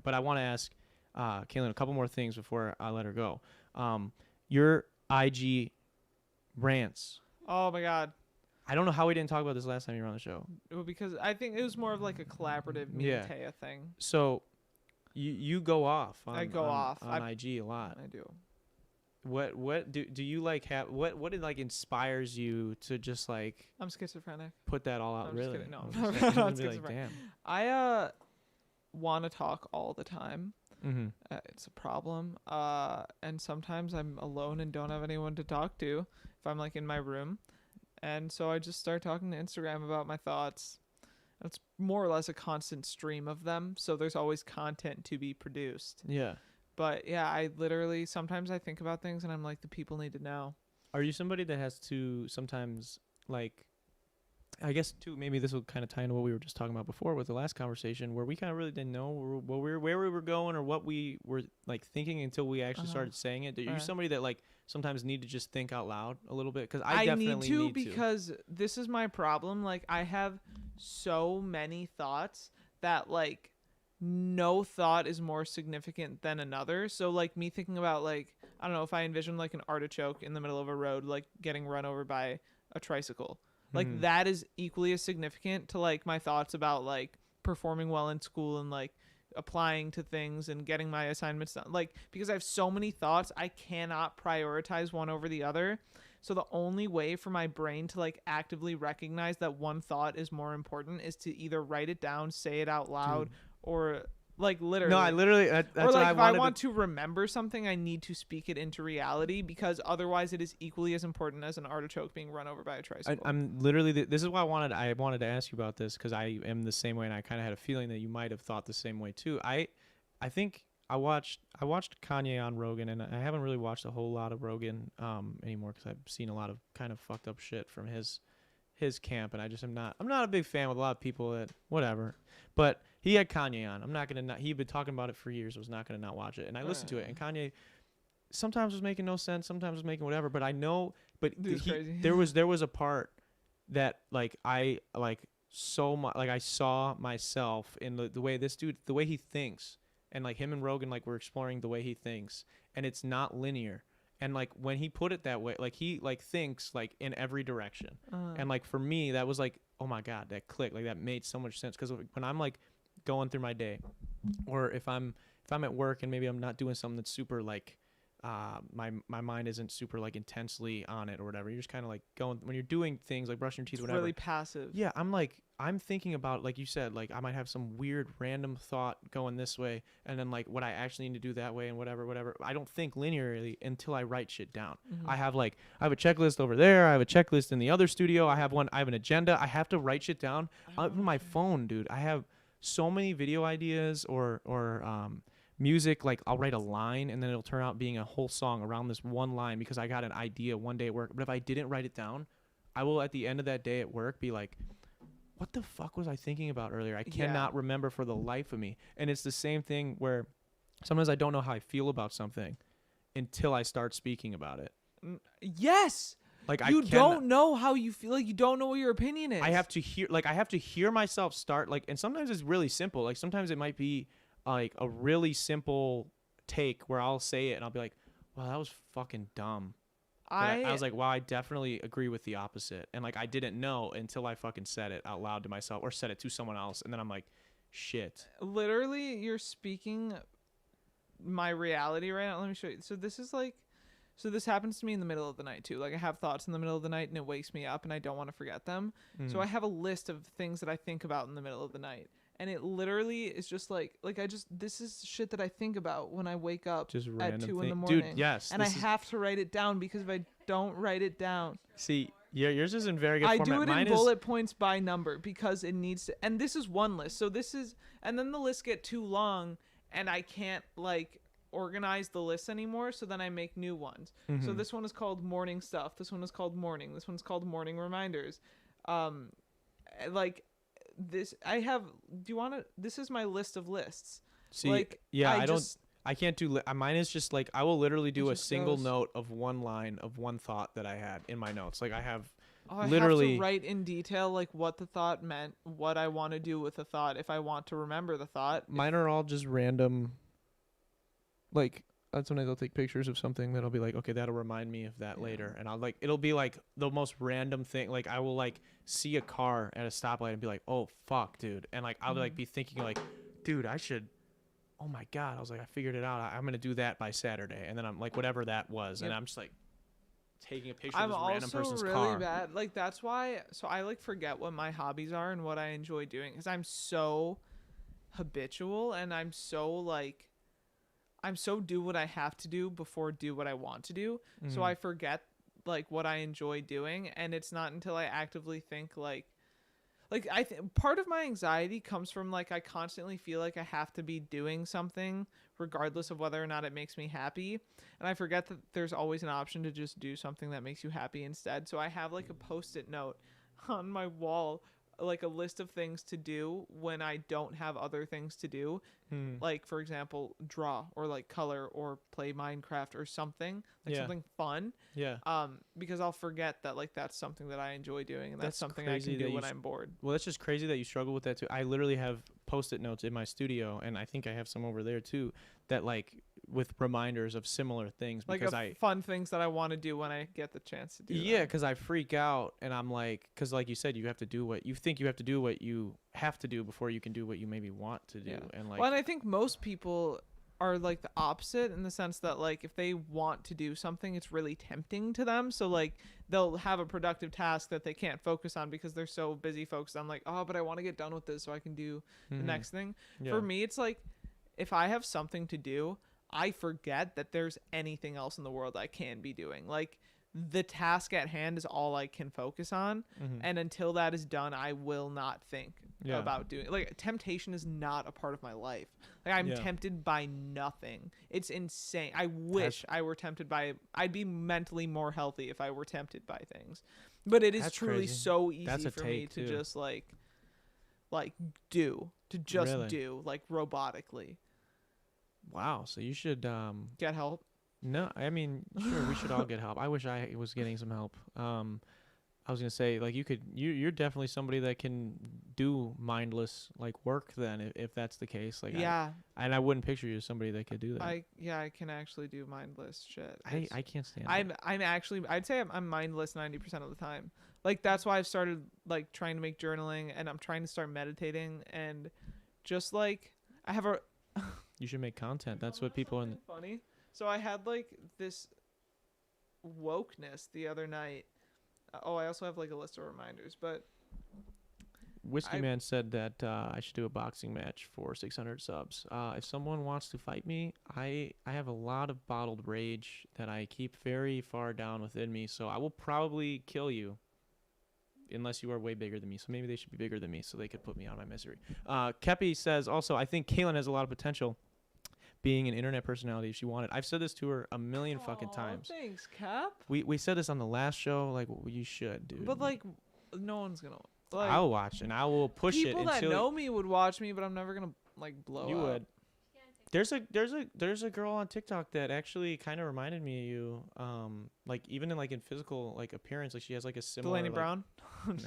But I want to ask Kaylin a couple more things before I let her go. Your IG rants. Oh my God. I don't know how we didn't talk about this last time you were on the show. Well, because I think it was more of like a collaborative me and Taya thing. So you go off on, I go off on IG a lot. I do. What do you like have what it like inspires you to just like I'm schizophrenic. put that all out? I'm just really? kidding. No, I was I'm not gonna be like, schizophrenic. damn. I want to talk all the time. Mm-hmm. It's a problem. And sometimes I'm alone and don't have anyone to talk to if I'm like in my room. And so I just start talking to Instagram about my thoughts. It's more or less a constant stream of them. So there's always content to be produced. Yeah. But yeah, I literally, sometimes I think about things and I'm like, the people need to know. Are you somebody that has to sometimes like, I guess too, maybe this will kind of tie into what we were just talking about before with the last conversation where we kind of really didn't know where we were going or what we were like thinking until we actually started saying it. Are you somebody that like sometimes need to just think out loud a little bit? Because I definitely need to. Because this is my problem. Like I have so many thoughts that like no thought is more significant than another. So like me thinking about like, I don't know, if I envision like an artichoke in the middle of a road, like getting run over by a tricycle, like that is equally as significant to like my thoughts about like performing well in school and like applying to things and getting my assignments done. Like, because I have so many thoughts, I cannot prioritize one over the other. So the only way for my brain to like actively recognize that one thought is more important is to either write it down, say it out loud, or like literally. No, I literally. That's or what like I if I wanted want to remember something, I need to speak it into reality because otherwise it is equally as important as an artichoke being run over by a tricycle. I'm literally. This is why I wanted to ask you about this because I am the same way, and I kind of had a feeling that you might have thought the same way too. I think I watched Kanye on Rogan, and I haven't really watched a whole lot of Rogan anymore because I've seen a lot of kind of fucked up shit from his camp, and I'm not a big fan with a lot of people that whatever. But he had Kanye on. I'm not gonna not. He'd been talking about it for years. I was not gonna not watch it, and I listened to it. And Kanye sometimes was making no sense, sometimes was making whatever. But I know, but there was a part that like I like so much. Like I saw myself in the way this dude, the way he thinks, and like him and Rogan like were exploring the way he thinks, and it's not linear. And like when he put it that way, like he like thinks like in every direction, and like for me that was like, oh my God, that clicked. Like that made so much sense because when I'm like going through my day, or if I'm at work and maybe I'm not doing something that's super like my mind isn't super like intensely on it or whatever. You're just kind of like going when you're doing things like brushing your teeth, whatever. Really passive. Yeah, I'm thinking about, like you said, like I might have some weird random thought going this way, and then like what I actually need to do that way and whatever. I don't think linearly until I write shit down. I have a checklist over there. I have a checklist in the other studio. I have an agenda. I have to write shit down on my phone, dude. I have so many video ideas or music. Like I'll write a line and then it'll turn out being a whole song around this one line because I got an idea one day at work. But if I didn't write it down, I will at the end of that day at work be like, what the fuck was I thinking about earlier? I cannot remember for the life of me. And it's the same thing where sometimes I don't know how I feel about something until I start speaking about it. Yes. Like you don't know how you feel. Like you don't know what your opinion is. I have to hear myself start like, and sometimes it's really simple. Like sometimes it might be like a really simple take where I'll say it and I'll be like, wow, that was fucking dumb. I was like, wow, I definitely agree with the opposite. And like, I didn't know until I fucking said it out loud to myself or said it to someone else. And then I'm like, shit. Literally, you're speaking my reality right now. Let me show you. So this happens to me in the middle of the night too. Like I have thoughts in the middle of the night and it wakes me up and I don't want to forget them. So I have a list of things that I think about in the middle of the night. And it literally is just this is shit that I think about when I wake up just at 2 in the morning. Dude, yes. And I have to write it down because if I don't write it down. See, yours is in very good format. I do it Mine in bullet points by number because it needs to. And this is one list. So and then the lists get too long and I can't like organize the list anymore. So then I make new ones. So this one is called morning stuff. This one is called morning. This one's called morning reminders. This I have. Do you want to? This is my list of lists. See, like, yeah, I can't do. Mine is just like I will literally do a single note of one line of one thought that I had in my notes. Like I have Oh, I have to Literally, write in detail like what the thought meant, what I want to do with the thought, if I want to remember the thought. mine are all just random. Like sometimes I'll take pictures of something that'll be like, okay, that'll remind me of that Yeah. later, and I'll like it'll be like the most random thing. Like I will like see a car at a stoplight and be like, oh fuck, dude, and like I'll like be thinking like, dude, I should. Oh my god, I was like, I figured it out. I'm gonna do that by Saturday, and then I'm like, whatever that was, and Yep. I'm just like taking a picture I'm of this random also person's really car. bad. Like that's why. So I like forget what my hobbies are and what I enjoy doing because I'm so habitual and I'm so do what I have to do before do what I want to do. So Mhm. I forget like what I enjoy doing, and it's not until I actively think like part of my anxiety comes from like I constantly feel like I have to be doing something regardless of whether or not it makes me happy, and I forget that there's always an option to just do something that makes you happy instead. So I have like a post-it note on my wall, like a list of things to do when I don't have other things to do, Hmm. like for example draw or like color or play Minecraft or something like Yeah. something fun, Yeah. because I'll forget that like that's something that I enjoy doing and that's That's something I crazy can that do you when I'm bored. Well, that's just crazy that you struggle with that too. I literally have post-it notes in my studio, and I think I have some over there too, that like with reminders of similar things Like because I fun things that I want to do when I get the chance to do yeah, them. because I freak out and I'm like, because like you said, you have to do what you think you have to do what you have to do before you can do what you maybe want to do, Yeah. and like Well, and I think most people are like the opposite in the sense that like if they want to do something, it's really tempting to them. So like they'll have a productive task that they can't focus on because they're so busy focused on like, oh, but I want to get done with this so I can do the mhm, next thing. yeah, For me, it's like if I have something to do, I forget that there's anything else in the world I can be doing. Like the task at hand is all I can focus on, mhm, and until that is done, I will not think yeah, about doing like temptation is not a part of my life. Like I'm yeah. tempted by nothing. It's insane. I wish I were tempted by I'd be mentally more healthy if I were tempted by things. But it is That's truly crazy. so That's easy a for me take to too. just like just Really? do like robotically. Wow. So you should Get help. no, I mean, sure, we should all get help. I wish I was getting some help. I was gonna say like you're definitely somebody that can do mindless like work then if that's the case. Like Yeah, I wouldn't picture you as somebody that could do that. I can actually do mindless shit. I can't stand I'm actually I'd say I'm mindless 90% of the time. Like that's why I've started like trying to make journaling, and I'm trying to start meditating, and just like I have a You should make content. That's what people in. something funny. So I had like this wokeness the other night. Oh, I also have like a list of reminders, but Whiskey I Man said that I should do a boxing match for 600 subs. If someone wants to fight me, I have a lot of bottled rage that I keep very far down within me, so I will probably kill you unless you are way bigger than me. So maybe they should be bigger than me so they could put me out of my misery. Kepi says also, I think Kaylin has a lot of potential being an internet personality if she wanted. I've said this to her a million fucking Aw, times. thanks, Cap. We said this on the last show. Like, you should, dude. But like, no one's gonna like. I'll watch and I will push it People that until know me would watch me, but I'm never gonna like blow you up. would. There's a girl on TikTok that actually kind of reminded me of you. Like even in like in physical like appearance, like she has like a similar. Delaney like, Brown.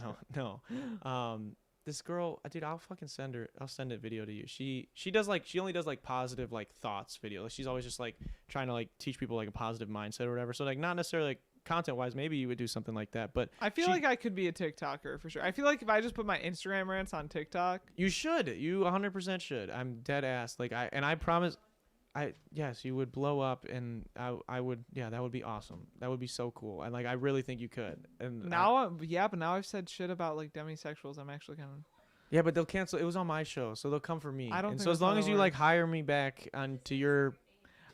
No. This girl, dude, I'll fucking send her. I'll send a video to you. She does like she only does like positive like thoughts video. Like she's always just like trying to like teach people like a positive mindset or whatever. So like not necessarily like content wise, maybe you would do something like that. But I feel like I could be a TikToker for sure. I feel like if I just put my Instagram rants on TikTok, you should. You 100% should. I'm dead ass. Like I promise. Yes, you would blow up, and I would, yeah, that would be awesome. That would be so cool, and like I really think you could. And but now I've said shit about like demisexuals. I'm actually kind of. yeah, but they'll cancel. It was on my show, so they'll come for me. I don't And think so as that's how long as that you like works. hire me back onto your,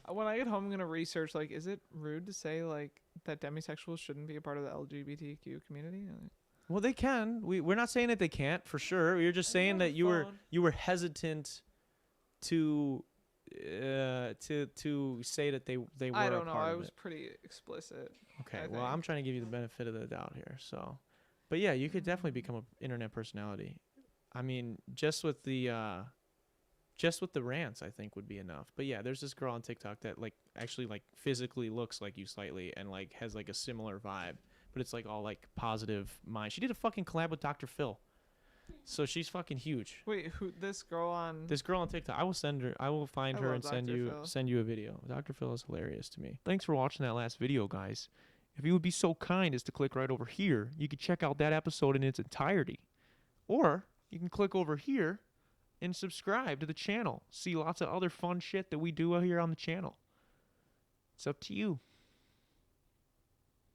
When I get home, I'm gonna research like, is it rude to say like that demisexuals shouldn't be a part of the LGBTQ community? well, they can. We're not saying that they can't for sure. We're just saying that you were hesitant to say that they were I a don't know. part I of was it. pretty explicit. Okay, I well, I'm think. trying to give you the benefit of the doubt here. So, but yeah, you could definitely become an internet personality. I mean, just with the rants, I think would be enough. But yeah, there's this girl on TikTok that like actually like physically looks like you slightly and like has like a similar vibe. But but it's like all like positive mind. She did a fucking collab with Dr. Phil. So she's fucking huge. Wait, who? This girl on? This girl on TikTok, I will send her. I will find I her love and Dr. Phil. send you a video. Dr. Phil is hilarious to me. Thanks for watching that last video, guys. If you would be so kind as to click right over here, you could check out that episode in its entirety. Or you can click over here and subscribe to the channel. See lots of other fun shit that we do here on the channel. It's up to you.